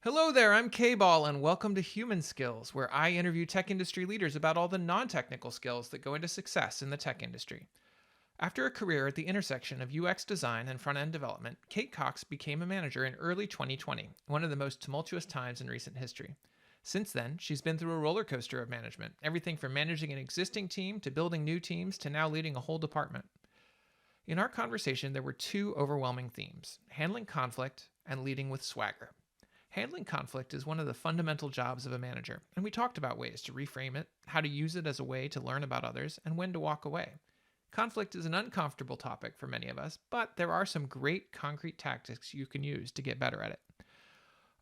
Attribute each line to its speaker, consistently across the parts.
Speaker 1: Hello there, I'm K-Ball, and welcome to Human Skills, where I interview tech industry leaders about all the non technical skills that go into success in the tech industry. After a career at the intersection of UX design and front end development, Kate Cox became a manager in early 2020, one of the most tumultuous times in recent history. Since then, she's been through a roller coaster of management, everything from managing an existing team to building new teams to now leading a whole department. In our conversation, there were two overwhelming themes: handling conflict and leading with swagger. Handling conflict is one of the fundamental jobs of a manager, and we talked about ways to reframe it, how to use it as a way to learn about others, and when to walk away. Conflict is an uncomfortable topic for many of us, but there are some great concrete tactics you can use to get better at it.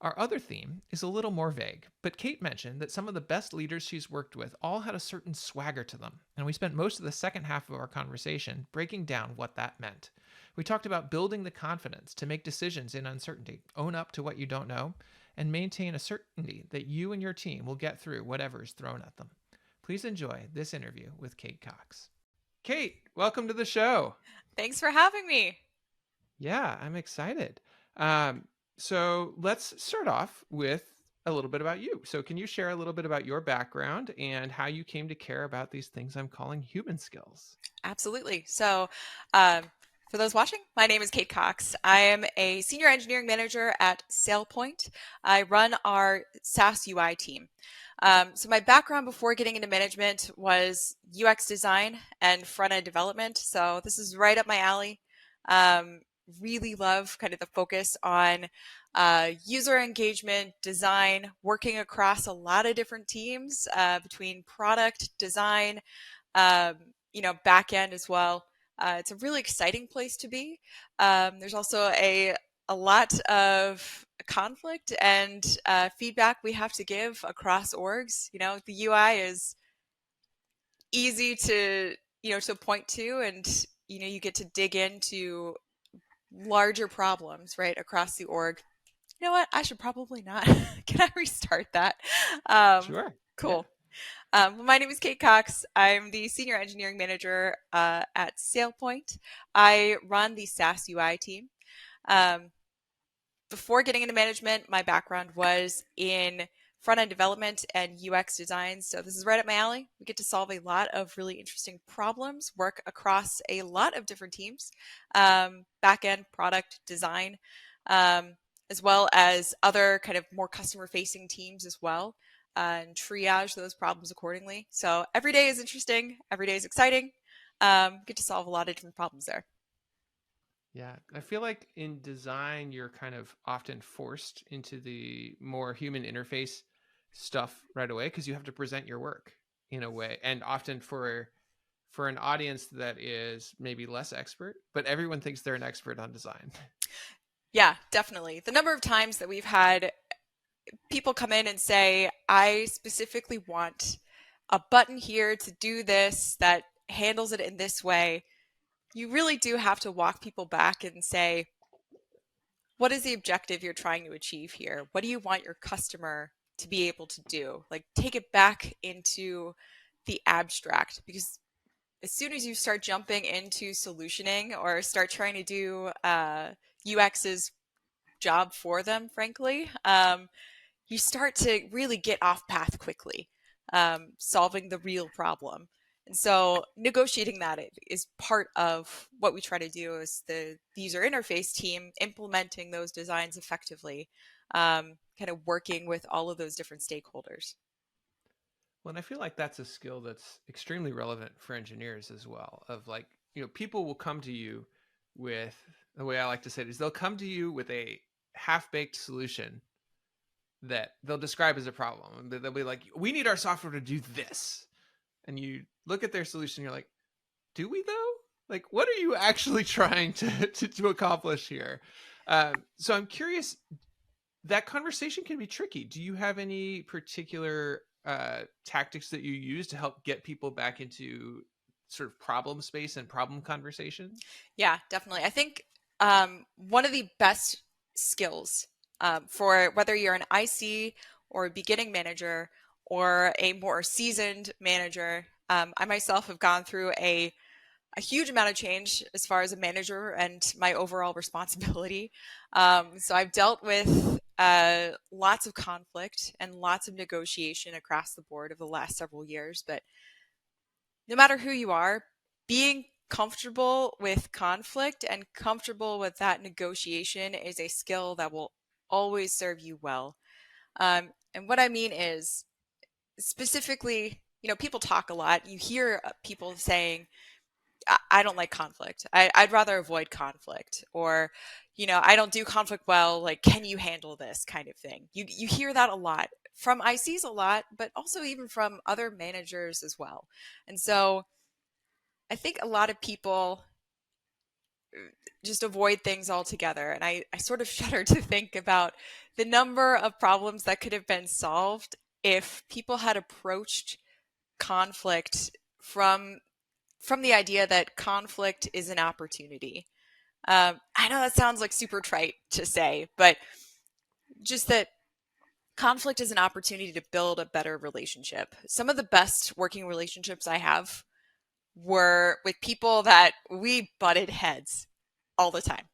Speaker 1: Our other theme is a little more vague, but Kate mentioned that some of the best leaders she's worked with all had a certain swagger to them, and we spent most of the second half of our conversation breaking down what that meant. We talked about building the confidence to make decisions in uncertainty, own up to what you don't know, and maintain a certainty that you and your team will get through whatever is thrown at them. Please enjoy this interview with Kate Cox. Kate, welcome to the show.
Speaker 2: Thanks for having me.
Speaker 1: Yeah, I'm excited. So let's start off with a little bit about you. So, can you share a little bit about your background and how you came to care about these things I'm calling human skills?
Speaker 2: Absolutely. Um, for those watching, my name is Kate Cox. I am a senior engineering manager at SailPoint. I run our SaaS UI team. My background before getting into management was UX design and front end development. So this is right up my alley. Um, really love kind of the focus on user engagement, design, working across a lot of different teams between product, design, um, back end as well. It's a really exciting place to be. There's also a lot of conflict and feedback we have to give across orgs. The UI is easy to point to, and you get to dig into larger problems right across the org. You know what? I should probably not. Can I restart that? Um,
Speaker 1: Sure. Yeah.
Speaker 2: cool. My name is Kate Cox. I'm the senior engineering manager at SailPoint. I run the SaaS UI team. Um, Before getting into management, my background was in front end development and UX design. So this is right up my alley. We get to solve a lot of really interesting problems, work across a lot of different teams, back end, product, design, um, as well as other kind of more customer facing teams as well, and triage those problems accordingly. So every day is interesting, every day is exciting. Get to solve a lot of different problems there.
Speaker 1: Yeah. I feel like in design, you're kind of often forced into the more human interface stuff right away because you have to present your work in a way, and often for an audience that is maybe less expert, but everyone thinks they're an expert on design.
Speaker 2: Yeah, definitely. The number of times that we've had people come in and say, I specifically want a button here to do this that handles it in this way. You really do have to walk people back and say, what is the objective you're trying to achieve here? What do you want your customer to be able to do? Like, take it back into the abstract, because as soon as you start jumping into solutioning or start trying to do UX's job for them, frankly, you start to really get off path quickly, solving the real problem. And so negotiating that is part of what we try to do as the user interface team, implementing those designs effectively, kind of working with all of those different stakeholders.
Speaker 1: Well, and I feel like that's a skill that's extremely relevant for engineers as well. Of like, people will come to you with, the way I like to say it is, they'll come to you with a half baked solution that they'll describe as a problem. They'll be like, we need our software to do this. And you look at their solution, you're like, do we though? Like, what are you actually trying to accomplish here? So I'm curious, that conversation can be tricky. Do you have any particular tactics that you use to help get people back into sort of problem space and problem conversation?
Speaker 2: Yeah, definitely. I think one of the best skills for whether you're an IC or a beginning manager or a more seasoned manager, I myself have gone through a huge amount of change as far as a manager and my overall responsibility. So I've dealt with lots of conflict and lots of negotiation across the board over the last several years. But no matter who you are, being comfortable with conflict and comfortable with that negotiation is a skill that will always serve you well. And what I mean is specifically, people talk a lot. You hear people saying, I don't like conflict. I'd rather avoid conflict. Or, I don't do conflict well. Like, can you handle this kind of thing? You hear that a lot from ICs a lot, but also even from other managers as well. And so I think a lot of people just avoid things altogether. And I sort of shudder to think about the number of problems that could have been solved if people had approached conflict from the idea that conflict is an opportunity. I know that sounds like super trite to say, but just that conflict is an opportunity to build a better relationship. Some of the best working relationships I have were with people that we butted heads all the time.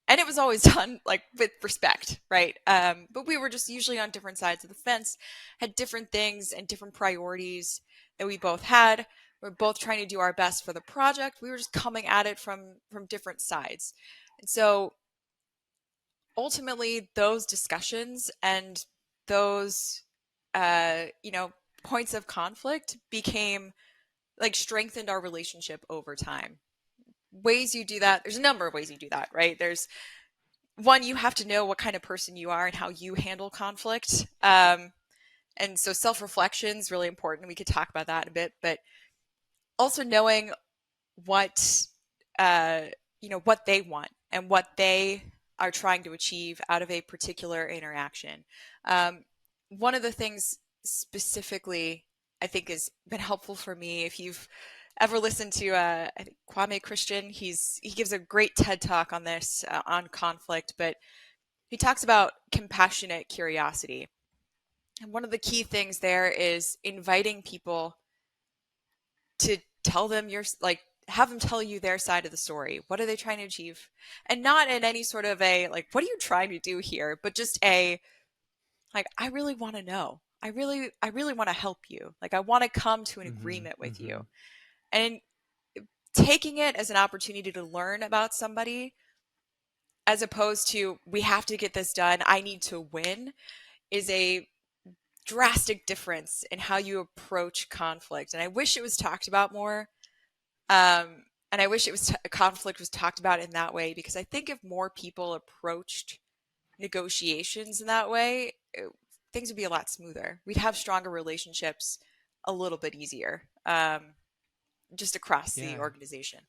Speaker 2: And it was always done like with respect, right? But we were just usually on different sides of the fence, had different things and different priorities that we both had. We're both trying to do our best for the project. We were just coming at it from different sides. And so ultimately those discussions and those points of conflict became like strengthened our relationship over time. Ways you do that, there's a number of ways you do that, right? There's one, you have to know what kind of person you are and how you handle conflict. And so self-reflection is really important. We could talk about that in a bit, but also knowing what what they want and what they are trying to achieve out of a particular interaction. One of the things specifically I think has been helpful for me, if you've ever listened to I think Kwame Christian, he gives a great TED talk on this on conflict, but he talks about compassionate curiosity. And one of the key things there is inviting people to tell them have them tell you their side of the story. What are they trying to achieve? And not in any sort of a like, what are you trying to do here? But just a like, I really want to know. I really want to help you. Like, I want to come to an
Speaker 1: Mm-hmm.
Speaker 2: agreement with
Speaker 1: Mm-hmm.
Speaker 2: you. And taking it as an opportunity to learn about somebody as opposed to we have to get this done, I need to win, is a drastic difference in how you approach conflict. And I wish it was talked about more. And I wish conflict was talked about in that way, because I think if more people approached negotiations in that way, things would be a lot smoother. We'd have stronger relationships a little bit easier, just across the
Speaker 1: Yeah.
Speaker 2: organization.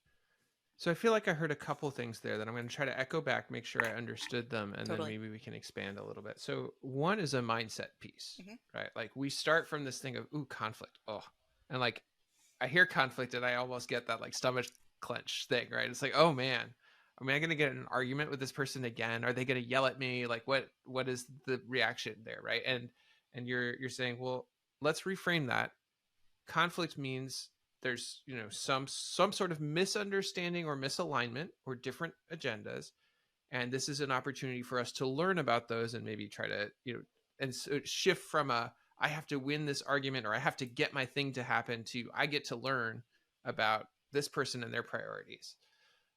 Speaker 1: So I feel like I heard a couple things there that I'm going to try to echo back, make sure I understood them, and then
Speaker 2: Totally.
Speaker 1: maybe we can expand a little bit. So one is a mindset piece,
Speaker 2: Hmm.
Speaker 1: right? Like we start from this thing of ooh conflict, oh, and like I hear conflict and I almost get that like stomach clench thing, right? It's like oh man, am I going to get in an argument with this person again? Are they going to yell at me? Like what is the reaction there, right? And you're saying well let's reframe that. Conflict means there's some sort of misunderstanding or misalignment or different agendas, and this is an opportunity for us to learn about those and maybe try to and so shift from a I have to win this argument or I have to get my thing to happen to I get to learn about this person and their priorities.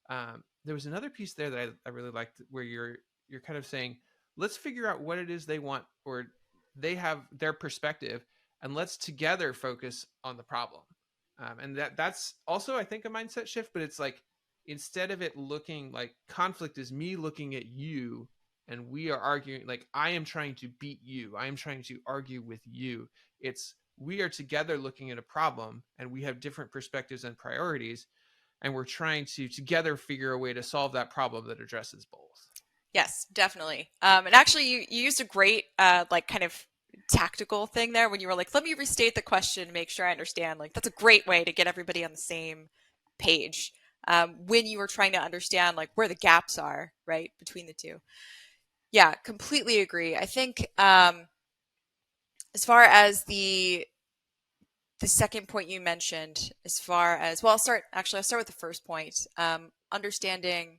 Speaker 1: There was another piece there that I really liked where you're kind of saying let's figure out what it is they want or they have their perspective and let's together focus on the problem. And that's also I think a mindset shift, but it's like instead of it looking like conflict is me looking at you and we are arguing like I am trying to beat you, I am trying to argue with you. It's we are together looking at a problem and we have different perspectives and priorities and we're trying to together figure a way to solve that problem that addresses both.
Speaker 2: Yes, definitely. And actually, you used a great like kind of tactical thing there when you were like, let me restate the question to make sure I understand. Like that's a great way to get everybody on the same page when you were trying to understand like where the gaps are, right, between the two. Yeah, completely agree. I think as far as the second point you mentioned, as far as well, I'll start with the first point. Understanding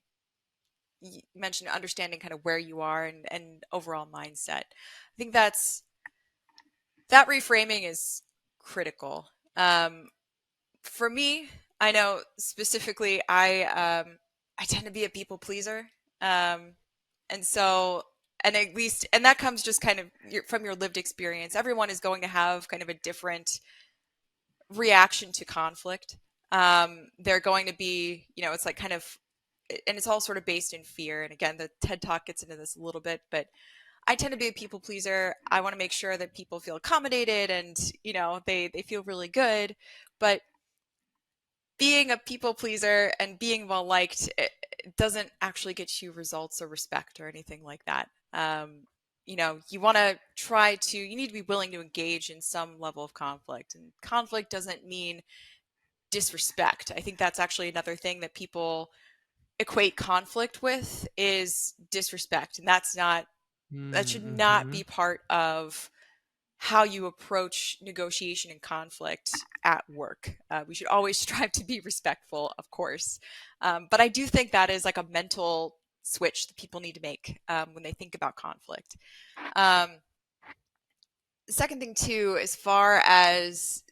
Speaker 2: you mentioned understanding kind of where you are and overall mindset. I think that reframing is critical. For me, I know specifically I tend to be a people pleaser. Um, and so and at least and that comes just kind of from your lived experience. Everyone is going to have kind of a different reaction to conflict. They're going to be, it's like kind of, and it's all sort of based in fear. And again, the TED Talk gets into this a little bit, but I tend to be a people pleaser. I want to make sure that people feel accommodated and, they feel really good. But being a people pleaser and being well liked, it doesn't actually get you results or respect or anything like that. You want to you need to be willing to engage in some level of conflict. And conflict doesn't mean disrespect. I think that's actually another thing that people equate conflict with is disrespect. And that should not
Speaker 1: Mm-hmm.
Speaker 2: be part of how you approach negotiation and conflict at work. We should always strive to be respectful, of course. But I do think that is like a mental switch that people need to make when they think about conflict. Um, the second thing, too, as far as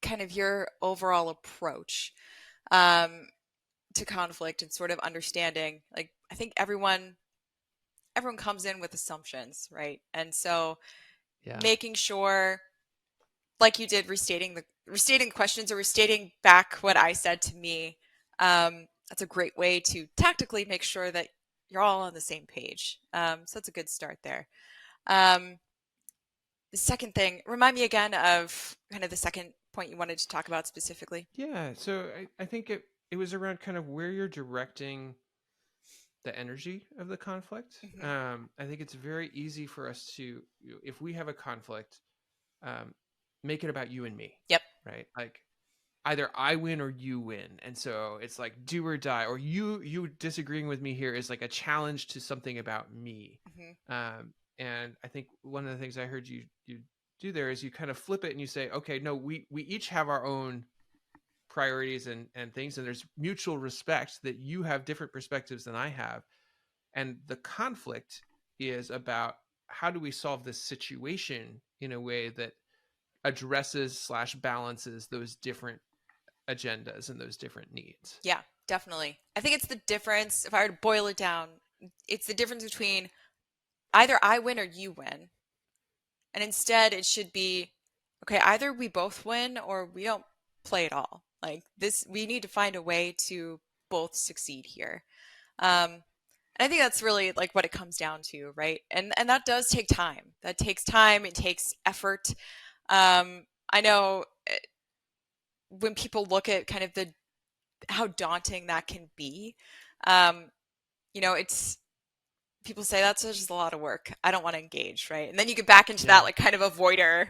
Speaker 2: kind of your overall approach to conflict and sort of understanding, like, I think everyone comes in with assumptions, right? And so
Speaker 1: Yeah.
Speaker 2: making sure, like you did, restating questions or restating back what I said to me. That's a great way to tactically make sure that you're all on the same page. So that's a good start there. Um, the second thing, remind me again of kind of the second point you wanted to talk about specifically.
Speaker 1: Yeah. So I think it was around kind of where you're directing the energy of the conflict.
Speaker 2: Hmm.
Speaker 1: I think it's very easy for us to, if we have a conflict, um, make it about you and me,
Speaker 2: Yep.
Speaker 1: right? Like either I win or you win, and so it's like do or die, or you disagreeing with me here is like a challenge to something about me.
Speaker 2: Hmm.
Speaker 1: And I think one of the things I heard you do there is you kind of flip it and you say, okay, no, we each have our own priorities and things, and there's mutual respect that you have different perspectives than I have, and the conflict is about how do we solve this situation in a way that addresses slash balances those different agendas and those different needs.
Speaker 2: Yeah, definitely. I think it's the difference. If I were to boil it down, it's the difference between either I win or you win. And instead, it should be okay, either we both win or we don't play at all. Like this, we need to find a way to both succeed here. And I think that's really like what it comes down to, right? And that does take time. That takes time. It takes effort. I know when people look at kind of the how daunting that can be, um, it's people say that's just a lot of work. I don't want to engage, right? And then you get back into that
Speaker 1: Yeah,
Speaker 2: like kind of avoider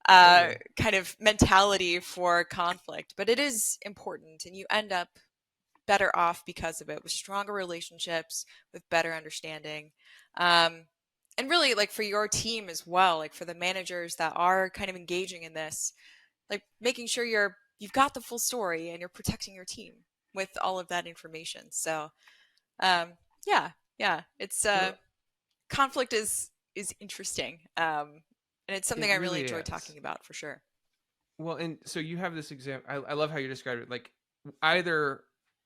Speaker 1: totally.
Speaker 2: kind of mentality for conflict. But it is important, and you end up better off because of it, with stronger relationships, with better understanding. Um, and really, like for your team as well, like for the managers that are kind of engaging in this, like making sure you've got the full story and you're protecting your team with all of that information. So, um, yeah, yeah, it's
Speaker 1: Well,
Speaker 2: conflict is interesting, and it's something
Speaker 1: it
Speaker 2: I really
Speaker 1: really
Speaker 2: enjoy
Speaker 1: is.
Speaker 2: talking about for sure.
Speaker 1: Well, and so you have this example. I love how you described it. Like either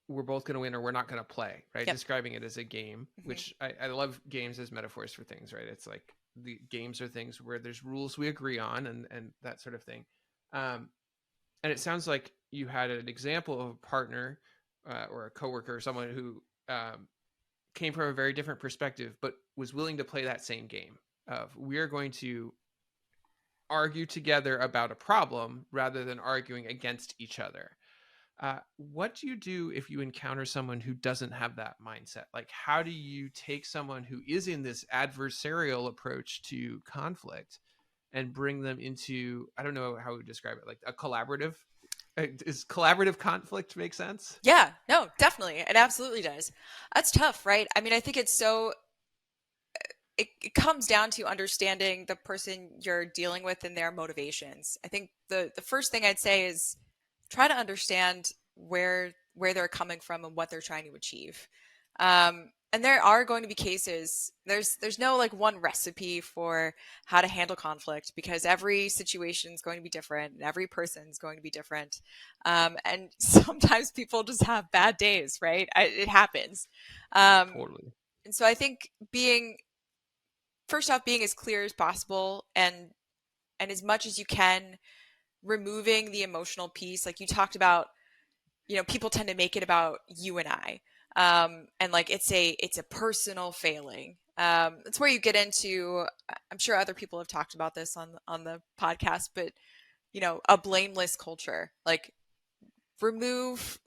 Speaker 1: we're both going to win or we're not going to play, right?
Speaker 2: Yep.
Speaker 1: Describing it as a game,
Speaker 2: Hmm.
Speaker 1: which I love games as metaphors for things, right? It's like the games are things where there's rules we agree on and that sort of thing. Um, and it sounds like you had an example of a partner or a coworker or someone who came from a very different perspective, but was willing to play that same game of we're going to argue together about a problem rather than arguing against each other. What do you do if you encounter someone who doesn't have that mindset? Like, how do you take someone who is in this adversarial approach to conflict and bring them into, I don't know how we describe it, like a collaborative? Is collaborative conflict make sense?
Speaker 2: Yeah, no, definitely. It absolutely does. That's tough, right? I mean, I think it comes down to understanding the person you're dealing with and their motivations. I think the first thing I'd say is try to understand where they're coming from and what they're trying to achieve. And there are going to be cases, there's no like one recipe for how to handle conflict, because every situation is going to be different and every person is going to be different. And sometimes people just have bad days, right? It happens. Um,
Speaker 1: Totally.
Speaker 2: and so I think being, first off, being as clear as possible, and as much as you can, removing the emotional piece. Like you talked about, people tend to make it about you and I. And like it's a personal failing. It's where you get into, I'm sure other people have talked about this on the podcast, but a blameless culture. Like remove,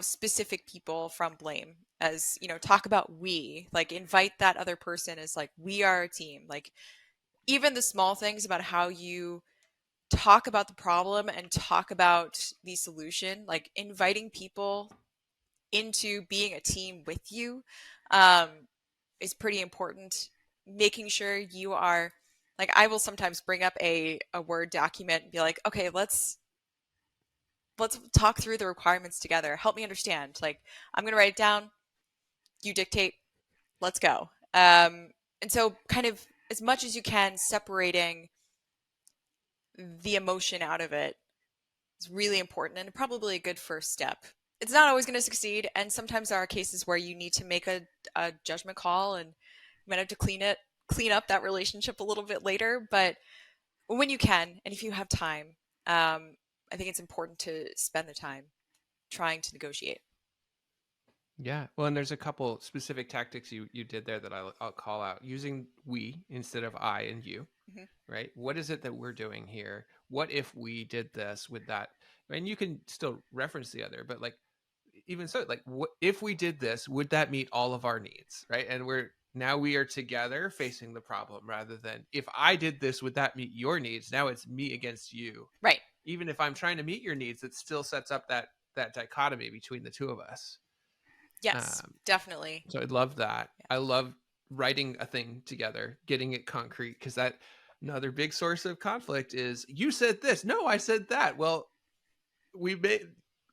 Speaker 2: specific people from blame, as talk about we, like invite that other person as like we are a team. Like even the small things about how you talk about the problem and talk about the solution, like inviting people into being a team with you, um, is pretty important. Making sure you are, like, I will sometimes bring up a Word document and be like, okay, let's talk through the requirements together. Help me understand. Like, I'm going to write it down. You dictate. Let's go. And so kind of as much as you can, separating the emotion out of it is really important and probably a good first step. It's not always going to succeed, and sometimes there are cases where you need to make a judgment call, and you might have to clean up that relationship a little bit later. But when you can, and if you have time, I think it's important to spend the time trying to negotiate.
Speaker 1: Yeah. Well, and there's a couple specific tactics you did there that I'll call out. Using we instead of I and you,
Speaker 2: Hmm.
Speaker 1: right? What is it that we're doing here? What if we did this with that? And you can still reference the other, but like even so, like what if we did this, would that meet all of our needs, right? And we are together facing the problem rather than if I did this, would that meet your needs? Now it's me against you.
Speaker 2: Right.
Speaker 1: Even if I'm trying to meet your needs, it still sets up that dichotomy between the two of us.
Speaker 2: Yes,
Speaker 1: Um,
Speaker 2: definitely.
Speaker 1: so I love that. I love writing a thing together, getting it concrete, because that another big source of conflict is you said this. No, I said that. Well, we may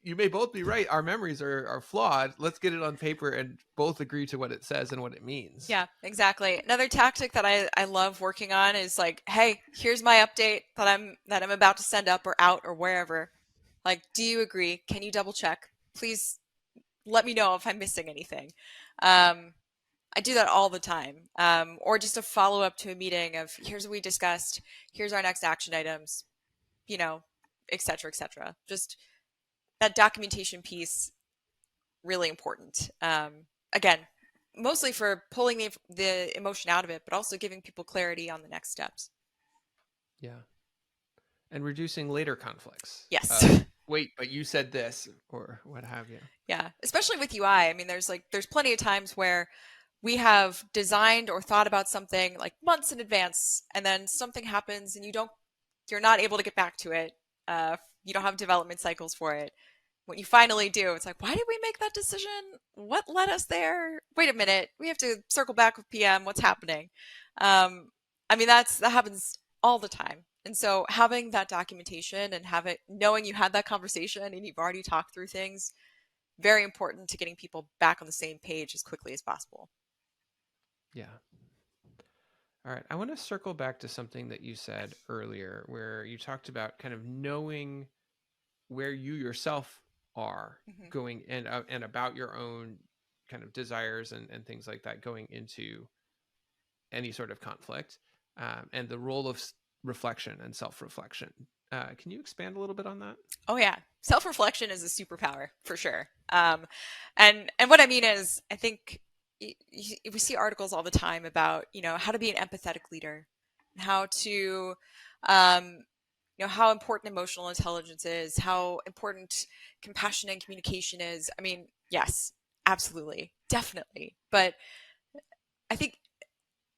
Speaker 1: you may both be right. Our memories are flawed. Let's get it on paper and both agree to what it says and what it means.
Speaker 2: Yeah, exactly. Another tactic that I love working on is like, hey, here's my update that I'm about to send up or out or wherever. Like, do you agree? Can you double check? Please let me know if I'm missing anything. Um, I do that all the time. Or just a follow up to a meeting of here's what we discussed, here's our next action items, you know, et cetera, et cetera. Just that documentation piece, really important. Again, mostly for pulling the emotion out of it, but also giving people clarity on the next steps.
Speaker 1: Yeah. And reducing later conflicts
Speaker 2: Yes.
Speaker 1: of wait, but you said this or what have you.
Speaker 2: Yeah, especially with UI. I mean, there's plenty of times where we have designed or thought about something like months in advance, and then something happens and you're not able to get back to it. You don't have development cycles for it. When you finally do, it's like, why did we make that decision? What led us there? Wait a minute, we have to circle back with PM. What's happening? I mean, that happens all the time. And so having that documentation and knowing you had that conversation and you've already talked through things, very important to getting people back on the same page as quickly as possible.
Speaker 1: Yeah. All right. I want to circle back to something that you said earlier where you talked about kind of knowing where you yourself are
Speaker 2: Hmm.
Speaker 1: going and about your own kind of desires and things like that going into any sort of conflict, and the role of reflection and self-reflection. Can you expand a little bit on that?
Speaker 2: Oh yeah, self-reflection is a superpower for sure. And what I mean is, I think we see articles all the time about how to be an empathetic leader, how to um, how important emotional intelligence is, how important compassion and communication is. I mean, yes, absolutely, definitely. But I think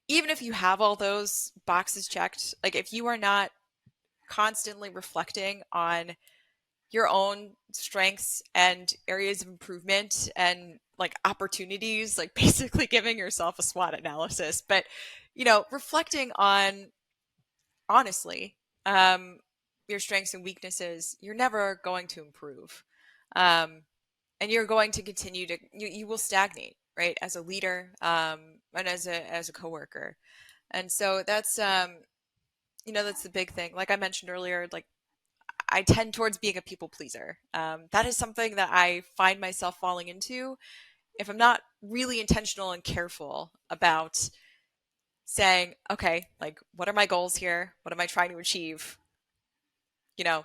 Speaker 2: even if you have all those boxes checked, like if you are not constantly reflecting on your own strengths and areas of improvement and like opportunities, like basically giving yourself a SWOT analysis, but reflecting on honestly, um, your strengths and weaknesses, you're never going to improve. Um, and you're going to continue to, you will stagnate, right? As a leader, and as a coworker. And so that's that's the big thing. Like I mentioned earlier, like I tend towards being a people pleaser. That is something that I find myself falling into if I'm not really intentional and careful about saying, okay, like what are my goals here? What am I trying to achieve? You know,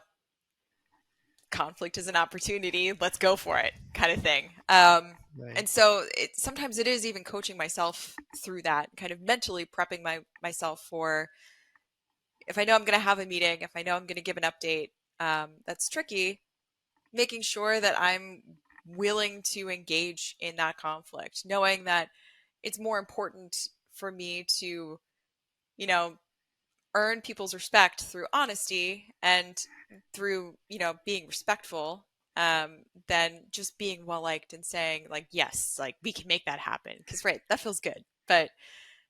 Speaker 2: conflict is an opportunity. Let's go for it, kind of thing.
Speaker 1: Right.
Speaker 2: And so sometimes it is even coaching myself through that, kind of mentally prepping myself for if I know I'm going to have a meeting, if I know I'm going to give an update. That's tricky. Making sure that I'm willing to engage in that conflict, knowing that it's more important for me to, you know, earn people's respect through honesty and through, being respectful, than just being well liked and saying, like, yes, like we can make that happen. Because, right, that feels good. But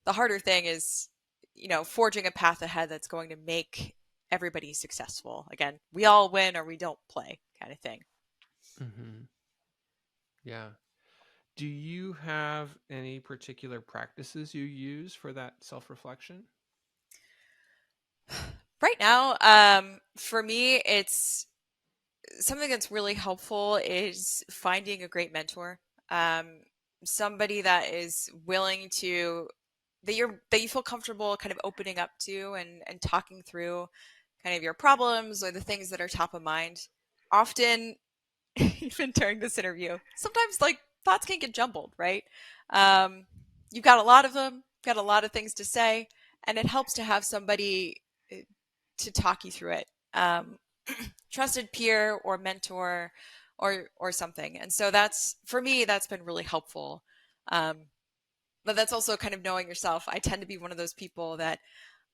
Speaker 2: the harder thing is, forging a path ahead that's going to make everybody successful. Again, we all win or we don't play, kind of thing.
Speaker 1: Hmm. Yeah. Do you have any particular practices you use for that self reflection?
Speaker 2: Right now, for me, it's something that's really helpful is finding a great mentor, um, somebody that is willing to that you feel comfortable kind of opening up to and talking through kind of your problems or the things that are top of mind. Often, even during this interview, sometimes like thoughts can get jumbled, right? Um, you've got a lot of them, got a lot of things to say, and it helps to have somebody to talk you through it. Trusted peer or mentor or something. And so that's for me, that's been really helpful. Um, but that's also kind of knowing yourself. I tend to be one of those people that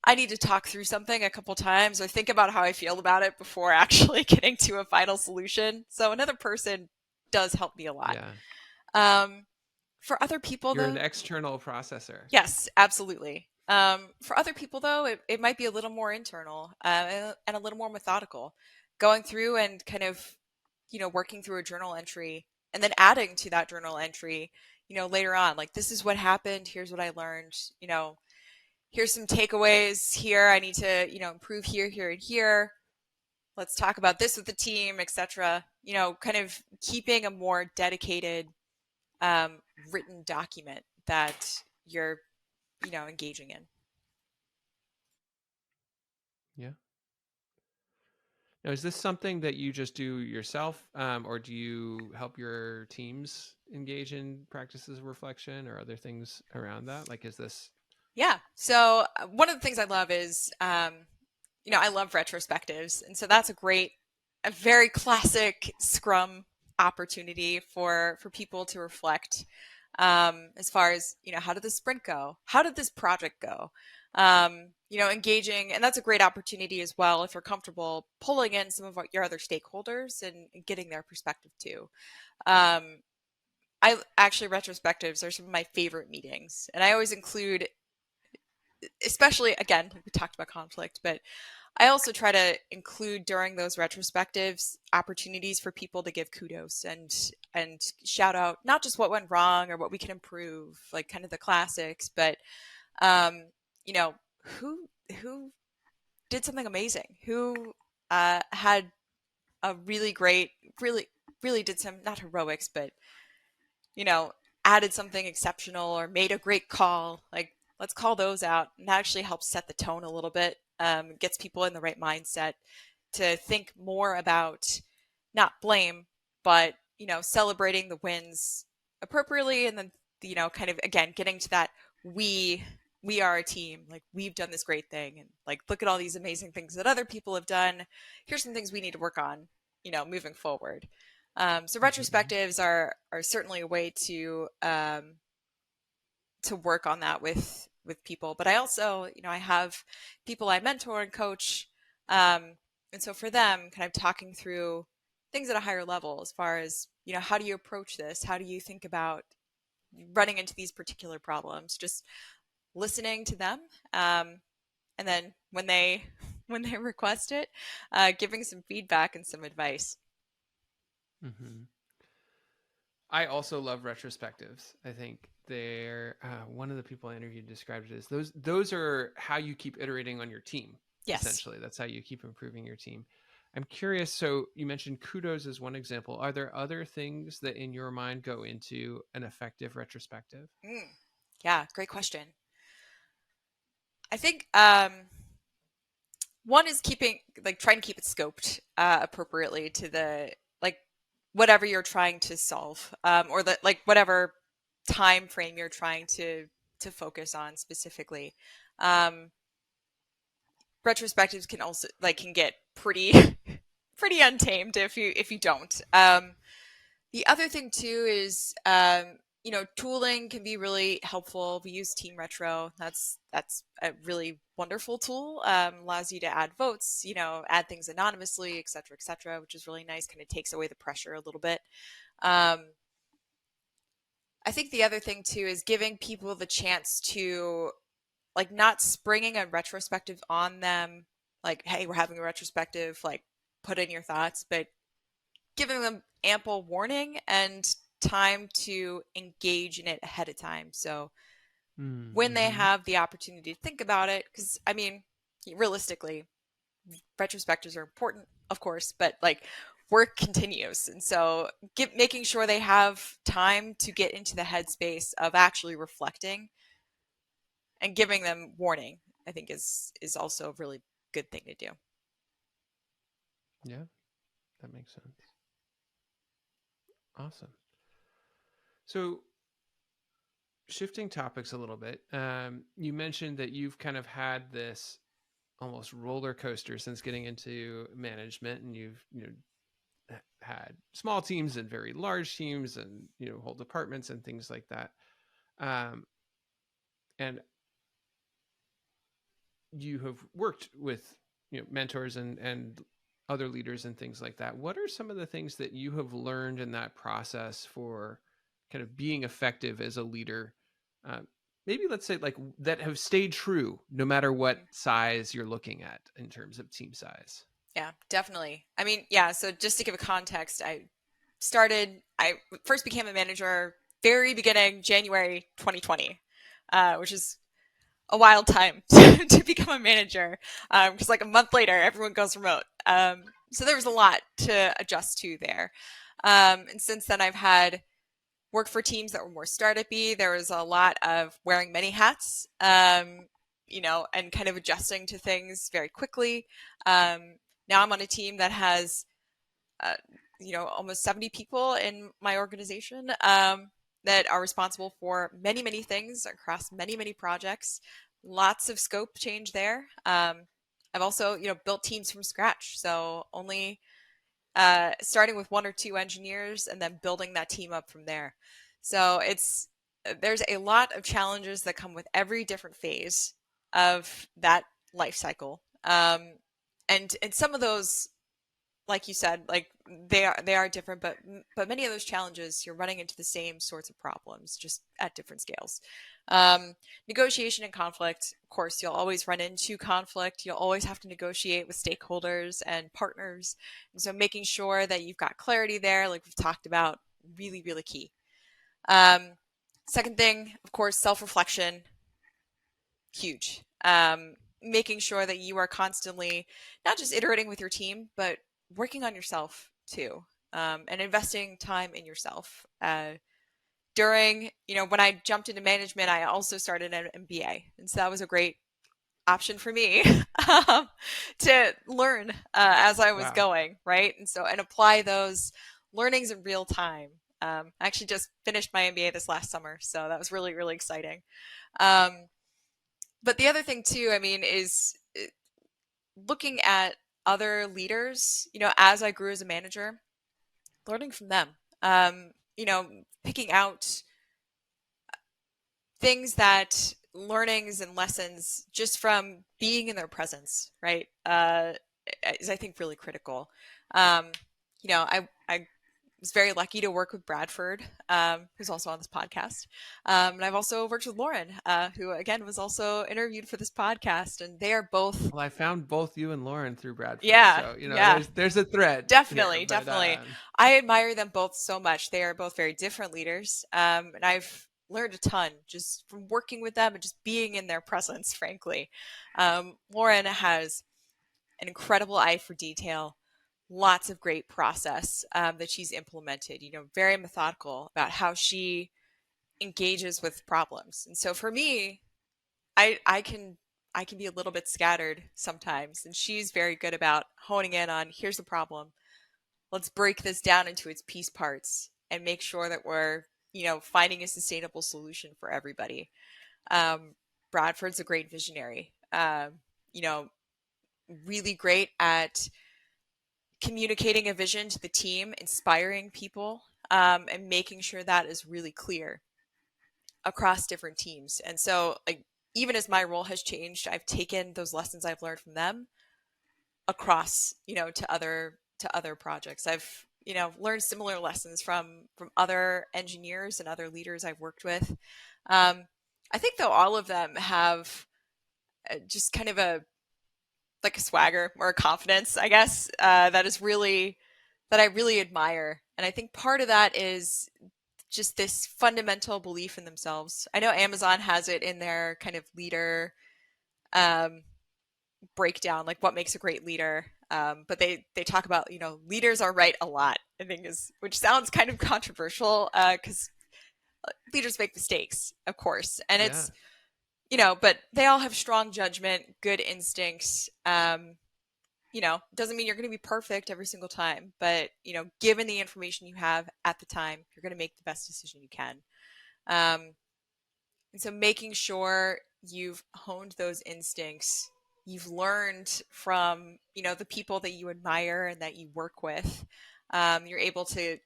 Speaker 2: I need to talk through something a couple times or think about how I feel about it before actually getting to a final solution. So another person does help me a lot.
Speaker 1: Yeah.
Speaker 2: Um, for other people,
Speaker 1: You're an
Speaker 2: though,
Speaker 1: external processor.
Speaker 2: yes, absolutely. For other people, though, it might be a little more internal, and a little more methodical, going through and kind of, working through a journal entry and then adding to that journal entry, later on, like, this is what happened. Here's what I learned. Here's some takeaways here. I need to, improve here, here, and here. Let's talk about this with the team, etc. Kind of keeping a more dedicated, um, written document that you're, engaging in.
Speaker 1: Yeah. Now, is this something that you just do yourself, or do you help your teams engage in practices of reflection or other things around that? Like, is this?
Speaker 2: Yeah. So one of the things I love is, I love retrospectives, and so that's a very classic Scrum opportunity for people to reflect, as far as how did the sprint go? How did this project go? Engaging, and that's a great opportunity as well if you're comfortable pulling in some of your other stakeholders and getting their perspective too. Um, I actually retrospectives are some of my favorite meetings, and I always include, especially again, like we talked about conflict, but I also try to include during those retrospectives opportunities for people to give kudos and shout out not just what went wrong or what we can improve, like kind of the classics, but um, you know, who did something amazing, who had a really great, really did some not heroics, but you know, added something exceptional or made a great call. Like, let's call those out. And that actually helps set the tone a little bit, gets people in the right mindset to think more about not blame, but, celebrating the wins appropriately. And then, kind of, again, getting to that we. We are a team. Like, we've done this great thing. And, like, look at all these amazing things that other people have done. Here's some things we need to work on, moving forward. So
Speaker 1: Mhm.
Speaker 2: retrospectives are certainly a way to work on that with people. But I also, I have people I mentor and coach, um, and so for them, kind of talking through things at a higher level as far as how do you approach this? How do you think about running into these particular problems? Just listening to them, and then when they when they request it, giving some feedback and some advice.
Speaker 1: Mhm. I also love retrospectives. I think they're one of the people I interviewed described it as those are how you keep iterating on your team.
Speaker 2: Yes.
Speaker 1: Essentially, that's how you keep improving your team. I'm curious. So you mentioned kudos as one example. Are there other things that in your mind go into an effective retrospective?
Speaker 2: Mm, yeah, great question. I think one is keeping like trying to keep it scoped appropriately to the like whatever you're trying to solve, or the like whatever time frame you're trying to focus on specifically. Um, Retrospectives can also like can get pretty pretty untamed if you don't. The other thing too is tooling can be really helpful. We use Team Retro. That's a really wonderful tool. Allows you to add votes, add things anonymously, et cetera, which is really nice. Kind of takes away the pressure a little bit. Um, I think the other thing too is giving people the chance to like not springing a retrospective on them, like, hey, we're having a retrospective, like put in your thoughts, but giving them ample warning and time to engage in it ahead of time. So when they
Speaker 1: Mm-hmm.
Speaker 2: have the opportunity to think about it, because I mean, realistically, retrospectives are important, of course, but like work continues. And so making sure they have time to get into the headspace of actually reflecting and giving them warning, I think is also a really good thing to do.
Speaker 1: Yeah, that makes sense. Awesome. So shifting topics a little bit, you mentioned that you've kind of had this almost roller coaster since getting into management, and you've had small teams and very large teams, and whole departments and things like that. Um, and you have worked with mentors and other leaders and things like that. What are some of the things that you have learned in that process for kind of being effective as a leader? Uh, Maybe let's say like that have stayed true no matter what
Speaker 2: Mhm.
Speaker 1: size you're looking at in terms of team size.
Speaker 2: Yeah, definitely. I mean, yeah, so just to give a context, I first became a manager very beginning January 2020, which is a wild time to become a manager. Because like a month later, everyone goes remote. So there was a lot to adjust to there. And since then, I've had work for teams that were more startup-y. There was a lot of wearing many hats, and kind of adjusting to things very quickly. Now I'm on a team that has uh, almost 70 people in my organization, that are responsible for many, many things across many, many projects. Lots of scope change there. I've also, built teams from scratch. So only starting with one or two engineers and then building that team up from there. So there's a lot of challenges that come with every different phase of that life cycle. And some of those, like you said, like they are different, but many of those challenges you're running into the same sorts of problems, just at different scales. Um, Negotiation and conflict, of course, you'll always run into conflict. You'll always have to negotiate with stakeholders and partners, and so making sure that you've got clarity there, like we've talked about, really, really key. Um, Second thing, of course, self-reflection, huge. Making sure that you are constantly not just iterating with your team, but working on yourself too, and investing time in yourself. When I jumped into management, I also started an MBA. And so that was a great option for me to learn as I was
Speaker 1: Wow.
Speaker 2: going, right? And apply those learnings in real time. I actually just finished my MBA this last summer, so that was really, really exciting. Um, but the other thing too, I mean, is looking at other leaders, as I grew as a manager, learning from them, um, picking out things that learnings and lessons just from being in their presence, right? Is I think really critical. Um, I was very lucky to work with Bradford, who's also on this podcast. And I've also worked with Lauren, who again was also interviewed for this podcast. And they are both,
Speaker 1: Well, I found both you and Lauren through Bradford,
Speaker 2: yeah,
Speaker 1: so
Speaker 2: yeah,
Speaker 1: there's a thread here.
Speaker 2: definitely,
Speaker 1: But
Speaker 2: definitely. I admire them both so much. They are both very different leaders. And I've learned a ton just from working with them and just being in their presence, frankly. Lauren has an incredible eye for detail, lots of great process that she's implemented, very methodical about how she engages with problems. And so for me, I can be a little bit scattered sometimes, and she's very good about honing in on, here's the problem. Let's break this down into its piece parts and make sure that we're, finding a sustainable solution for everybody. Bradford's a great visionary. You know, really great at communicating a vision to the team, inspiring people, and making sure that is really clear across different teams. And so, like, even as my role has changed, I've taken those lessons I've learned from them across, to other projects. I've, learned similar lessons from other engineers and other leaders I've worked with. I think though all of them have just kind of a swagger or a confidence, I guess, that I really admire. And I think part of that is just this fundamental belief in themselves. I know Amazon has it in their kind of leader um, breakdown, like what makes a great leader. But they talk about, leaders are right a lot, I think, is, which sounds kind of controversial because leaders make mistakes, of course, and
Speaker 1: yeah,
Speaker 2: it's, but they all have strong judgment, good instincts. Doesn't mean you're going to be perfect every single time, but, given the information you have at the time, you're going to make the best decision you can. Um, and so making sure you've honed those instincts, you've learned from, the people that you admire and that you work with. You're able to,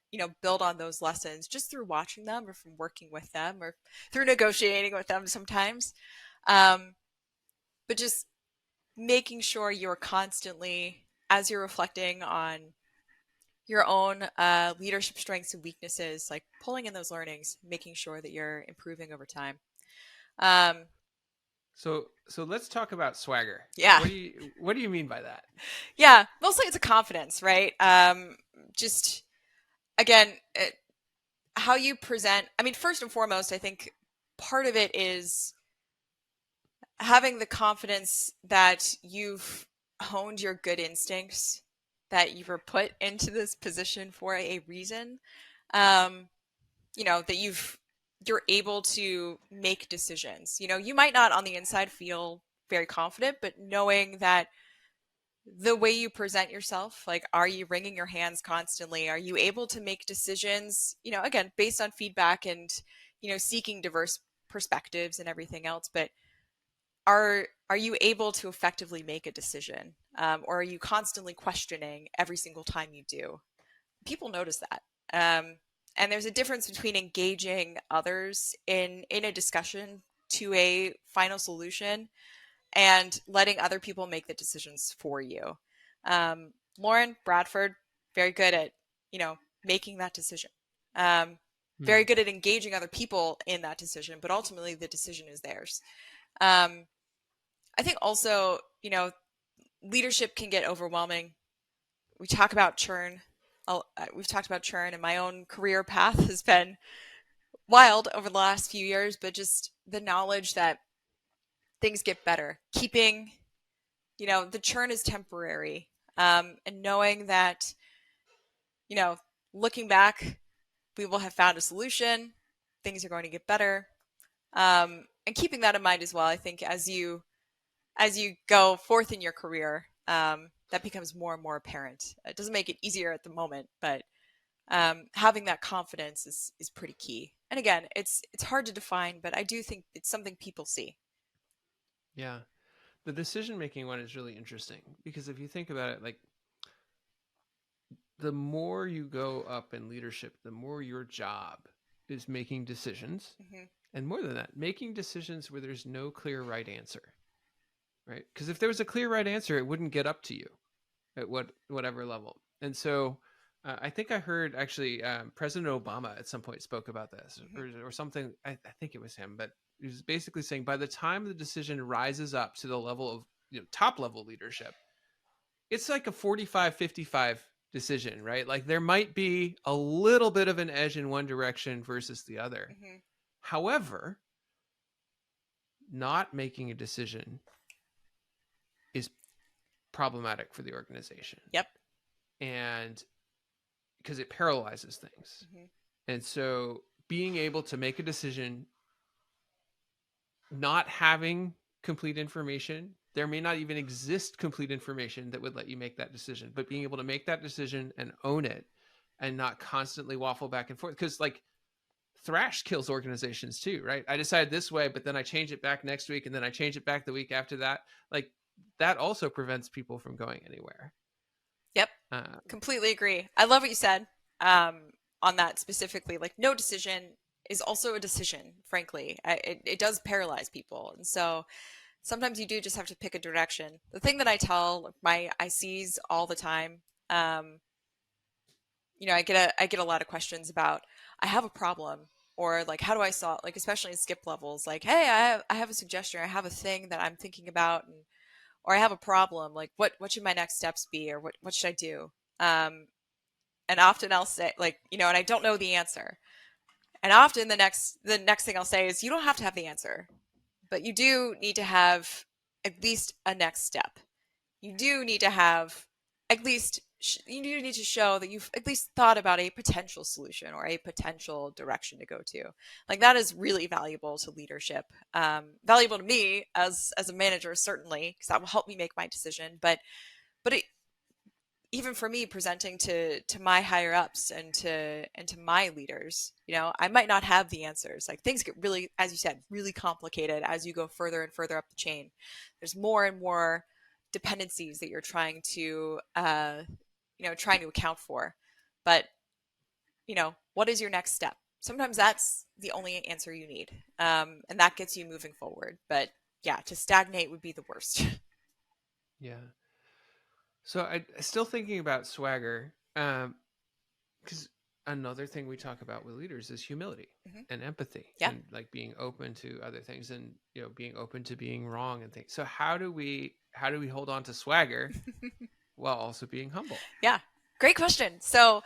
Speaker 2: build on those lessons just through watching them or from working with them or through negotiating with them sometimes. Um, but just making sure you're constantly, as you're reflecting on your own leadership strengths and weaknesses, like pulling in those learnings, making sure that you're improving over time. Um,
Speaker 1: so let's talk about swagger.
Speaker 2: yeah,
Speaker 1: What do you mean by that?
Speaker 2: yeah. Mostly it's a confidence, right? Just again, how you present. I mean, first and foremost, I think part of it is having the confidence that you've honed your good instincts, that you were put into this position for a reason. Um, that you're able to make decisions. You might not on the inside feel very confident, but knowing that the way you present yourself, like, are you wringing your hands constantly? Are you able to make decisions, again, based on feedback and, seeking diverse perspectives and everything else, but are you able to effectively make a decision? Or are you constantly questioning every single time you do? People notice that. And there's a difference between engaging others in a discussion to a final solution and letting other people make the decisions for you. Lauren Bradford, very good at, making that decision. Um,
Speaker 1: Hmm.
Speaker 2: very good at engaging other people in that decision, but ultimately the decision is theirs. Um, I think also, leadership can get overwhelming. We talk about churn. We've talked about churn, and my own career path has been wild over the last few years, but just the knowledge that things get better, keeping, the churn is temporary, and knowing that, you know, looking back, we will have found a solution, things are going to get better, and keeping that in mind as well. I think as you go forth in your career, that becomes more and more apparent. It doesn't make it easier at the moment, but having that confidence is pretty key. And again, it's hard to define, but I do think it's something people see.
Speaker 1: Yeah, the decision making one is really interesting because if you think about it, like the more you go up in leadership, the more your job is making decisions,
Speaker 2: Hmm.
Speaker 1: and more than that, making decisions where there's no clear right answer, right? Because if there was a clear right answer, it wouldn't get up to you at whatever level. And so I think I heard actually President Obama at some point spoke about this,
Speaker 2: Hmm.
Speaker 1: or something. I think it was him, but he was basically saying by the time the decision rises up to the level of top level leadership, it's like a 45-55 decision, right? Like there might be a little bit of an edge in one direction versus the other.
Speaker 2: Hmm.
Speaker 1: However, not making a decision is problematic for the organization,
Speaker 2: Yep.
Speaker 1: and because it paralyzes things.
Speaker 2: Hmm.
Speaker 1: And so being able to make a decision, not having complete information, there may not even exist complete information that would let you make that decision, but being able to make that decision and own it and not constantly waffle back and forth. Because like thrash kills organizations too, right? I decided this way, but then I change it back next week, and then I change it back the week after that. Like that also prevents people from going anywhere.
Speaker 2: Yep.
Speaker 1: Uh,
Speaker 2: Completely agree. I love what you said on that specifically. Like, no decision is also a decision, frankly. It does paralyze people. And so sometimes you do just have to pick a direction. The thing that I tell my ICs all the time, um, I get a lot of questions about, I have a problem, or like, how do I solve, like, especially in skip levels, like, hey, I have a suggestion, or I have a thing that I'm thinking about, and or I have a problem, like, what should my next steps be, or what should I do? Um, and often I'll say, like, and I don't know the answer. And often the next thing I'll say is, you don't have to have the answer, but you do need to have at least a next step. You do need to have at least you do need to show that you've at least thought about a potential solution or a potential direction to go to. Like, that is really valuable to leadership, valuable to me as a manager, certainly, because that will help me make my decision. But even for me, presenting to my higher ups and to my leaders, I might not have the answers. Like, things get really, as you said, really complicated as you go further and further up the chain. There's more and more dependencies that you're trying to account for. But what is your next step? Sometimes that's the only answer you need, and that gets you moving forward. But yeah, to stagnate would be the worst.
Speaker 1: yeah. So I still thinking about swagger, because another thing we talk about with leaders is humility
Speaker 2: Hmm.
Speaker 1: and empathy,
Speaker 2: Yeah.
Speaker 1: and like being open to other things, and being open to being wrong and things. So how do we hold on to swagger while also being humble?
Speaker 2: Yeah. Great question. So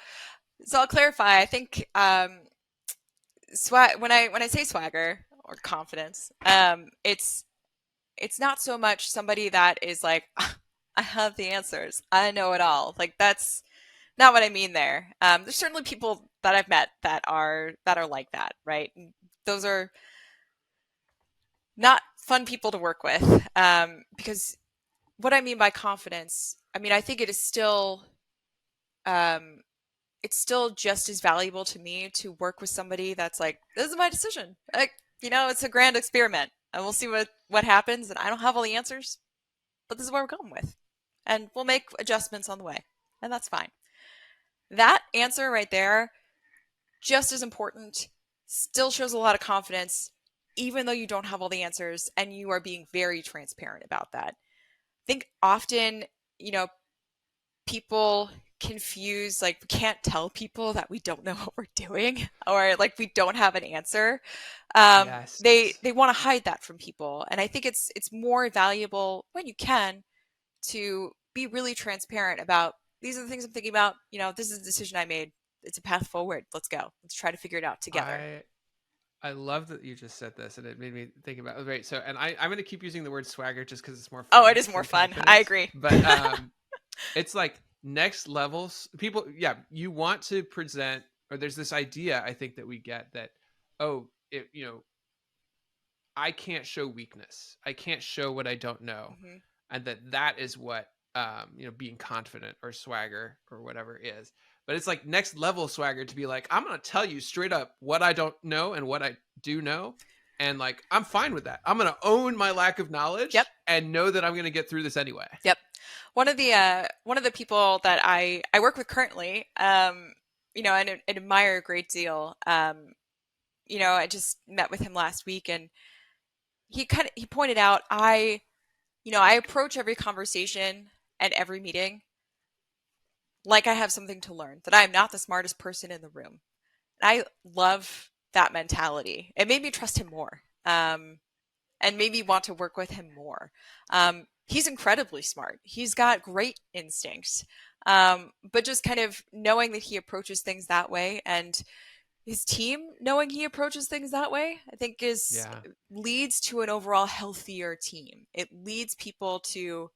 Speaker 2: I'll clarify. I think when I say swagger or confidence, it's not so much somebody that is like, I have the answers, I know it all. Like, that's not what I mean there. There's certainly people that I've met that are like that, right? And those are not fun people to work with, because what I mean by confidence, I mean, I think um, it's still just as valuable to me to work with somebody that's like, this is my decision. Like, it's a grand experiment, and we'll see what happens. And I don't have all the answers, but this is where we're going with, and we'll make adjustments on the way, and that's fine. That answer right there, just as important, still shows a lot of confidence, even though you don't have all the answers, and you are being very transparent about that. I think often, you know, people confuse, like, we can't tell people that we don't know what we're doing, or like we don't have an answer.
Speaker 1: Yes.
Speaker 2: They want to hide that from people, and I think it's more valuable when you can to be really transparent about, these are the things I'm thinking about. This is the decision I made. It's a path forward. Let's go. Let's try to figure it out together.
Speaker 1: I love that you just said this, and it made me think about, right. So, and I'm going to keep using the word swagger just because it's more
Speaker 2: Oh, it
Speaker 1: fun
Speaker 2: is more
Speaker 1: than
Speaker 2: fun. I
Speaker 1: confidence.
Speaker 2: agree.
Speaker 1: But it's like next levels. People, yeah, you want to present, or there's this idea I think that we get that, oh, I can't show weakness. I can't show what I don't know,
Speaker 2: Hmm.
Speaker 1: and that is what being confident or swagger or whatever is. But it's like next level swagger to be like, I'm gonna tell you straight up what I don't know and what I do know, and like I'm fine with that. I'm gonna own my lack of
Speaker 2: Yep.
Speaker 1: knowledge and know that I'm gonna get through this anyway.
Speaker 2: Yep. One of the people that I work with currently, and admire a great deal. I just met with him last week, and he pointed out, I approach every conversation and every meeting like I have something to learn, that I am not the smartest person in the room. And I love that mentality. It made me trust him more, and made me want to work with him more. He's incredibly smart. He's got great instincts. But just kind of knowing that he approaches things that way, and his team knowing he approaches things that way, I think is
Speaker 1: Yeah.
Speaker 2: leads to an overall healthier team. It invites people to,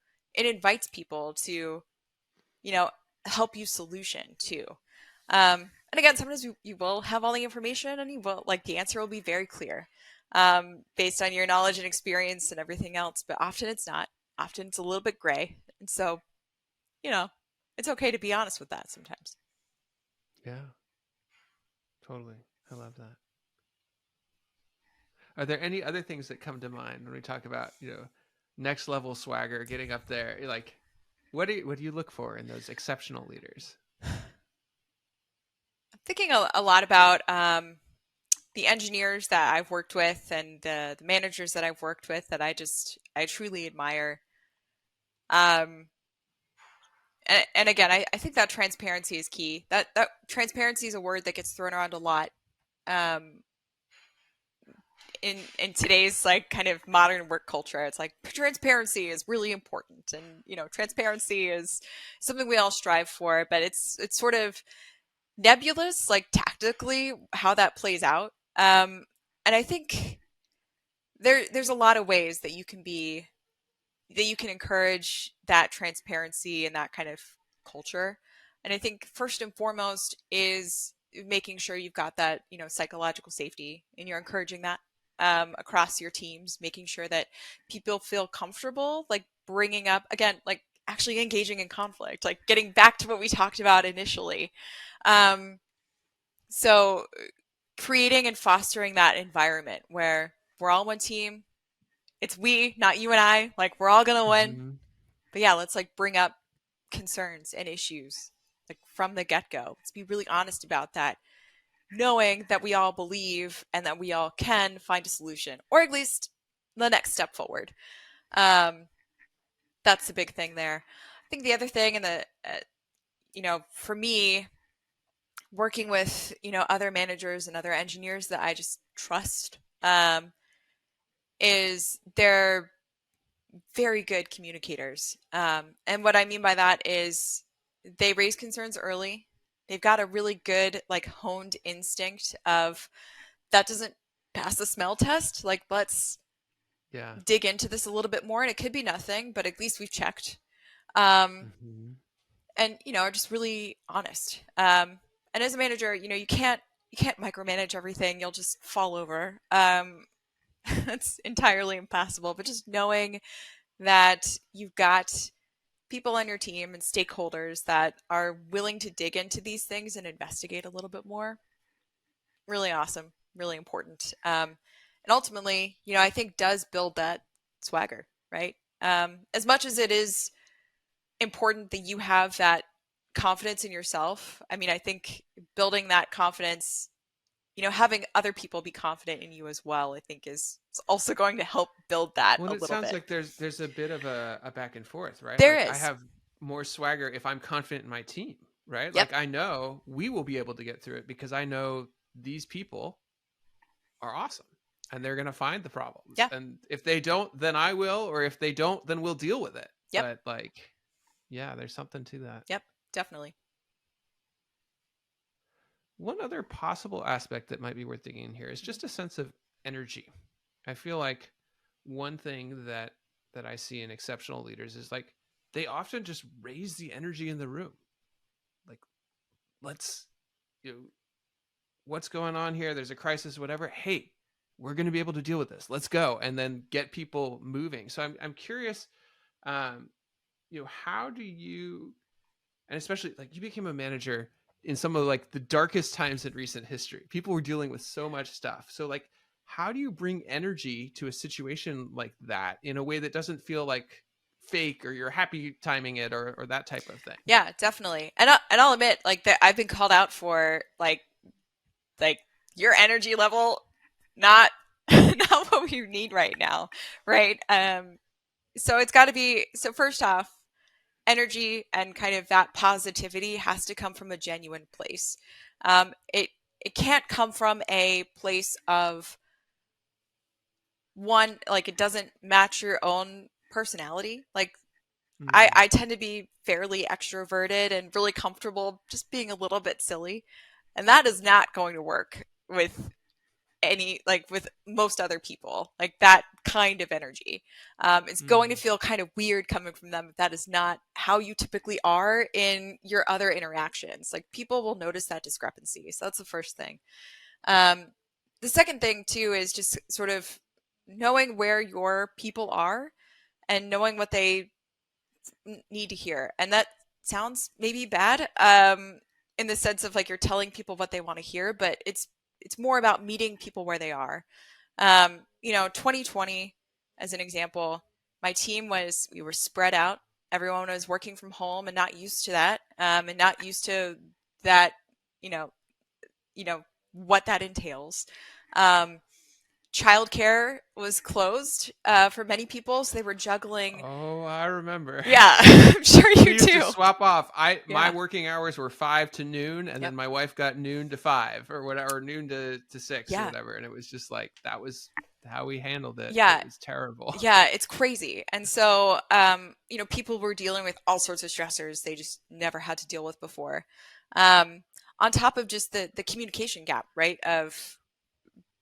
Speaker 2: you know, help you solution too. And again, sometimes you will have all the information, and you will, like, the answer will be very clear, based on your knowledge and experience and everything else. But often it's not. Often it's a little bit gray. And so, you know, it's okay to be honest with that sometimes.
Speaker 1: Yeah. Totally. I love that. Are there any other things that come to mind when we talk about, next level swagger, getting up there? Like, what do you look for in those exceptional leaders?
Speaker 2: I'm thinking a lot about the engineers that I've worked with, and the managers that I've worked with, that I truly admire. Um, and again, I think that transparency is key. That transparency is a word that gets thrown around a lot, um, in today's, like, kind of modern work culture. It's like transparency is really important, and transparency is something we all strive for, but it's sort of nebulous, like, tactically, how that plays out. And I think there's a lot of ways that you can encourage that transparency and that kind of culture. And I think first and foremost is making sure you've got that, psychological safety, and you're encouraging that, across your teams, making sure that people feel comfortable, like, bringing up, again, like, actually engaging in conflict, like getting back to what we talked about initially. Um, so creating and fostering that environment where we're all one team. It's we, not you and I. Like, we're all gonna win.
Speaker 1: Mm-hmm.
Speaker 2: But yeah, let's, like, bring up concerns and issues, like, from the get-go. Let's be really honest about that, knowing that we all believe and that we all can find a solution, or at least the next step forward. Um, that's the big thing there. I think the other thing, and for me, working with, other managers and other engineers that I just trust, is they're very good communicators. And what I mean by that is they raise concerns early. They've got a really good, like, honed instinct of, that doesn't pass the smell test. Like, let's
Speaker 1: Yeah.
Speaker 2: dig into this a little bit more. And it could be nothing, but at least we've checked. Um,
Speaker 1: Mm-hmm.
Speaker 2: and, are just really honest. And as a manager, you can't micromanage everything. You'll just fall over. That's entirely impossible. But just knowing that you've got people on your team and stakeholders that are willing to dig into these things and investigate a little bit more, really awesome, really important. And ultimately, I think does build that swagger, right? As much as it is important that you have that confidence in yourself, I mean, I think building that confidence, having other people be confident in you as well, I think is also going to help build that
Speaker 1: Well,
Speaker 2: a
Speaker 1: it
Speaker 2: little
Speaker 1: sounds
Speaker 2: bit.
Speaker 1: like there's a bit of a back and forth, right?
Speaker 2: There
Speaker 1: Like, I
Speaker 2: is.
Speaker 1: have more swagger if I'm confident in my team, right?
Speaker 2: Yep.
Speaker 1: Like, I know we will be able to get through it because I know these people are awesome and they're going to find the problems.
Speaker 2: Yeah.
Speaker 1: And if they don't, then I will, or if they don't, then we'll deal with it.
Speaker 2: Yep.
Speaker 1: But, like, yeah, there's something to that.
Speaker 2: Yep. Definitely.
Speaker 1: One other possible aspect that might be worth digging in here is
Speaker 2: Mhm.
Speaker 1: just a sense of energy. I feel like one thing that I see in exceptional leaders is, like, they often just raise the energy in the room. Like, let's, you know, what's going on here? There's a crisis, whatever. Hey, we're going to be able to deal with this. Let's go, and then get people moving. So I'm curious, um, how do you, and especially, like, you became a manager in some of, like, the darkest times in recent history. People were dealing with so much stuff. So, like, how do you bring energy to a situation like that in a way that doesn't feel like fake, or you're happy timing it, or that type of thing?
Speaker 2: Yeah, definitely. And I'll admit, like, that I've been called out for, like your energy level, not not what we need right now, right? So it's got to be, so first off, energy and kind of that positivity has to come from a genuine place. It can't come from a place of one, like it doesn't match your own personality. Like
Speaker 1: Mm,
Speaker 2: I tend to be fairly extroverted and really comfortable just being a little bit silly. And that is not going to work with with most other people, like that kind of energy. It's going to
Speaker 1: mm,
Speaker 2: feel kind of weird coming from them if that is not how you typically are in your other interactions. Like people will notice that discrepancy. So that's the first thing. Um, the second thing, too, is just sort of knowing where your people are and knowing what they need to hear. And that sounds maybe bad in the sense of like you're telling people what they want to hear, but it's more about meeting people where they are. 2020, as an example, my team we were spread out. Everyone was working from home and not used to that, and not used to that, you know, you know, what that entails. Um, Childcare was closed for many people, so they were juggling.
Speaker 1: oh, I remember.
Speaker 2: Yeah, I'm sure you
Speaker 1: We used to
Speaker 2: do.
Speaker 1: swap off. My
Speaker 2: Yeah.
Speaker 1: working hours were 5 to noon, and then
Speaker 2: Yep.
Speaker 1: my wife got noon to 5 or whatever, or noon to 6 or
Speaker 2: Yeah.
Speaker 1: whatever. And it was just like that was how we handled it.
Speaker 2: Yeah.
Speaker 1: It was terrible.
Speaker 2: Yeah, it's crazy. And so, people were dealing with all sorts of stressors they just never had to deal with before. On top of just the communication gap, right? Of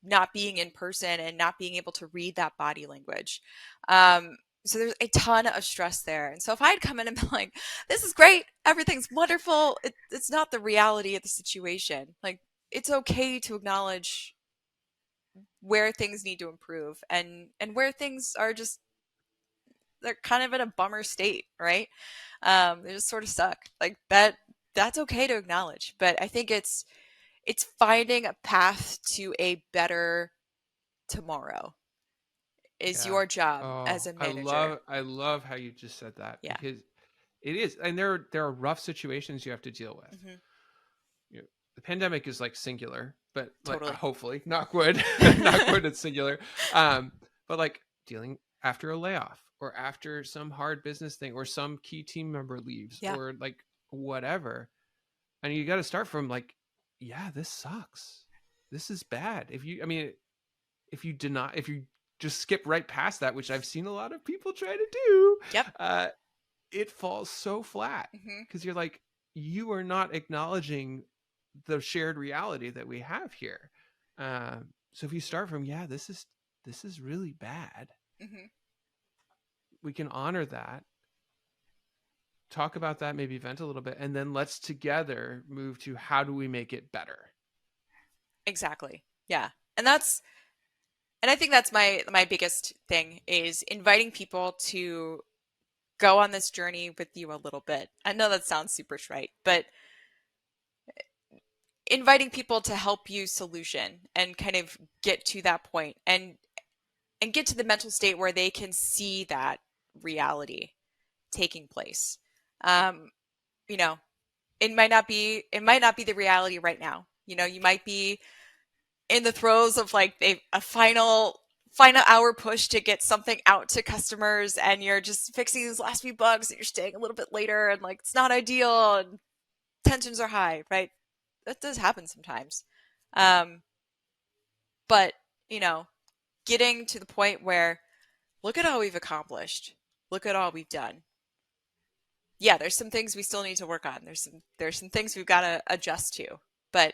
Speaker 2: not being in person and not being able to read that body language. So there's a ton of stress there. And so if I had come in and been like, this is great, everything's wonderful, it's not the reality of the situation. Like, it's okay to acknowledge where things need to improve and where things are just they're kind of in a bummer state, right? They just sort of suck. Like that's okay to acknowledge. But I think it's finding a path to a better tomorrow is
Speaker 1: Yeah.
Speaker 2: your job as
Speaker 1: Oh,
Speaker 2: a
Speaker 1: I
Speaker 2: manager.
Speaker 1: love how you just said that,
Speaker 2: Yeah.
Speaker 1: because it is, and there are rough situations you have to deal with.
Speaker 2: Hmm.
Speaker 1: You know, the pandemic is like singular, but like
Speaker 2: Totally.
Speaker 1: hopefully, knock wood, knock wood, it's singular. But like dealing after a layoff or after some hard business thing or some key team member leaves
Speaker 2: Yeah.
Speaker 1: or like whatever, and you got to start from like, yeah, this sucks. This is bad. I mean, if you just skip right past that, which I've seen a lot of people try to do,
Speaker 2: Yep.
Speaker 1: uh, it falls so flat
Speaker 2: Hmm.
Speaker 1: because you're like, you are not acknowledging the shared reality that we have here. So if you start from, yeah, this is really bad,
Speaker 2: Hmm.
Speaker 1: we can honor that, talk about that, maybe vent a little bit, and then let's together move to how do we make it better.
Speaker 2: Exactly. Yeah. And I think that's my biggest thing is inviting people to go on this journey with you a little bit. I know that sounds super trite, but inviting people to help you solution and kind of get to that point and get to the mental state where they can see that reality taking place. Um, you know, it might not be the reality right now. You might be in the throes of like a final hour push to get something out to customers and you're just fixing these last few bugs and you're staying a little bit later and like it's not ideal and tensions are high, right? That does happen sometimes. Um, but, you know, getting to the point where look at all we've accomplished. Look at all we've done. Yeah, there's some things we still need to work on. There's some things we've got to adjust to. But,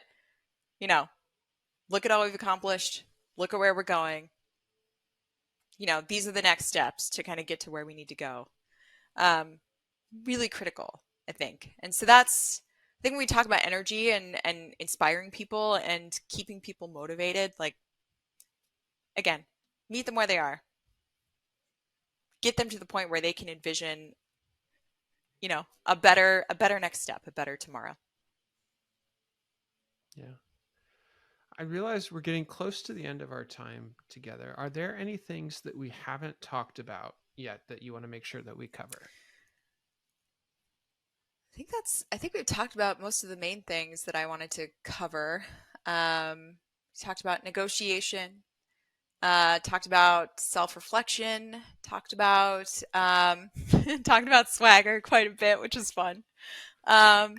Speaker 2: you know, look at all we've accomplished. Look at where we're going. These are the next steps to kind of get to where we need to go. Um, Really critical, I think. And so I think when we talk about energy and inspiring people and keeping people motivated, like again, meet them where they are. Get them to the point where they can envision, a better next step, a better tomorrow.
Speaker 1: Yeah. I realize we're getting close to the end of our time together. Are there any things that we haven't talked about yet that you want to make sure that we cover?
Speaker 2: I think we've talked about most of the main things that I wanted to cover. We talked about negotiation, talked about self-reflection, talked about talked about swagger quite a bit, which is fun. Um,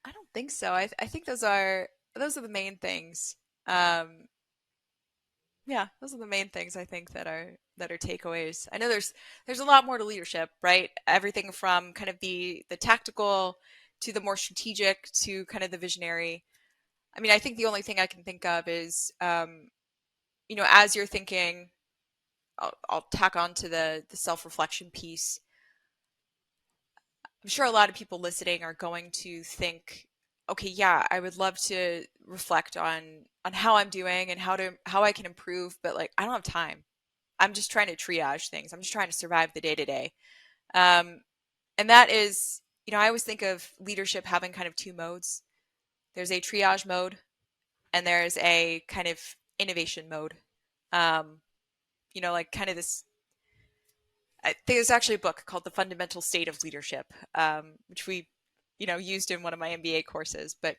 Speaker 2: I don't think so. I think those are the main things. Um, yeah, those are the main things I think that are takeaways. I know there's a lot more to leadership, right? Everything from kind of the tactical to the more strategic to kind of the visionary. I mean, I think the only thing I can think of is as you're thinking, I'll tack on to the self-reflection piece. I'm sure a lot of people listening are going to think, okay, yeah, I would love to reflect on how I'm doing and how I can improve, but like I don't have time. I'm just trying to triage things. I'm just trying to survive the day to day. And that is, I always think of leadership having kind of two modes. There's a triage mode and there's a kind of innovation mode. Um, like kind of this. I think there's actually a book called The Fundamental State of Leadership, which we, used in one of my MBA courses. But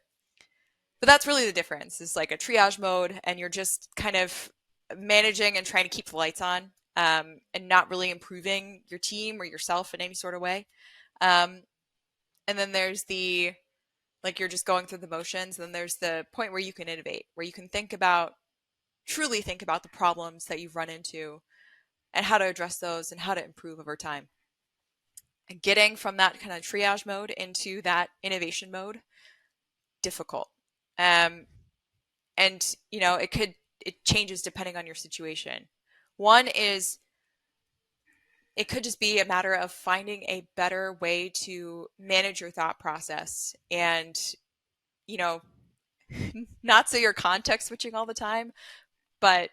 Speaker 2: that's really the difference. It's like a triage mode, and you're just kind of managing and trying to keep the lights on, and not really improving your team or yourself in any sort of way. Um, and then there's the like you're just going through the motions. And then there's the point where you can innovate, where you can truly think about the problems that you've run into and how to address those and how to improve over time. And getting from that kind of triage mode into that innovation mode, difficult. Um, and it changes depending on your situation. One is it could just be a matter of finding a better way to manage your thought process and you know not so you're context switching all the time, but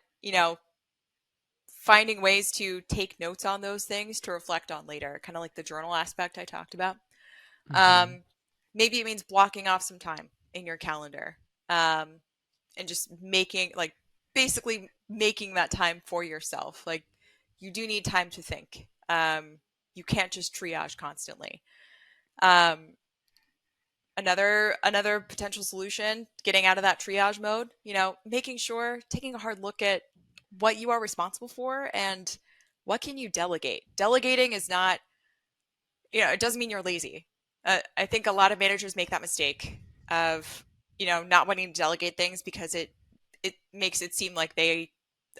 Speaker 2: finding ways to take notes on those things to reflect on later, kind of like the journal aspect I talked about.
Speaker 1: Mm-hmm.
Speaker 2: Maybe it means blocking off some time in your calendar, and just basically making that time for yourself. Like you do need time to think. You can't just triage constantly. Um, another potential solution, getting out of that triage mode, making sure, taking a hard look at what you are responsible for and what can you delegate. Delegating is not, it doesn't mean you're lazy. I think a lot of managers make that mistake of, not wanting to delegate things because it makes it seem like they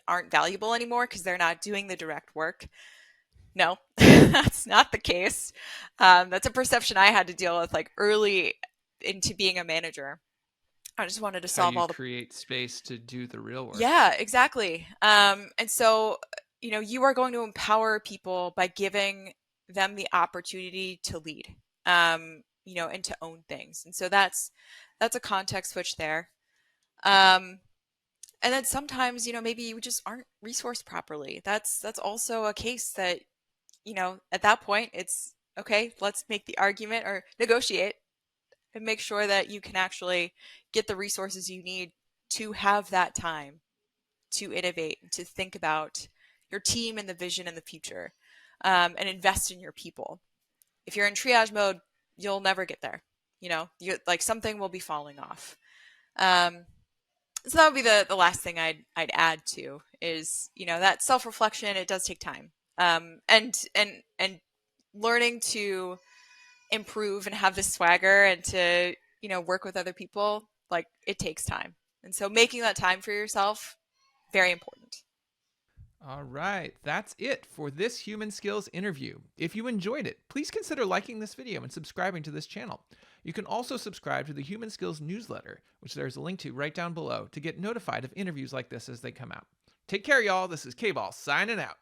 Speaker 2: aren't valuable anymore because they're not doing the direct work. No, that's not the case. That's a perception I had to deal with like early into being a manager. I just wanted to
Speaker 1: How
Speaker 2: solve
Speaker 1: you
Speaker 2: all the.
Speaker 1: create space to do the real work.
Speaker 2: Yeah, exactly. And so, you are going to empower people by giving them the opportunity to lead, and to own things. And so that's a context switch there. Um, and then sometimes, maybe you just aren't resourced properly. That's also a case that, at that point it's okay, let's make the argument or negotiate and make sure that you can actually get the resources you need to have that time to innovate, to think about your team and the vision and the future, and invest in your people. If you're in triage mode, you'll never get there. You like something will be falling off. Um, so that would be the last thing I'd add to is that self reflection. It does take time, and learning to improve and have this swagger and to work with other people, like it takes time, and so making that time for yourself, very important.
Speaker 1: All right, that's it for this Human Skills interview. If you enjoyed it, please consider liking this video and subscribing to this channel. You can also subscribe to the Human Skills newsletter, which there's a link to right down below, to get notified of interviews like this as they come out. Take care, y'all. This is K-Ball signing out.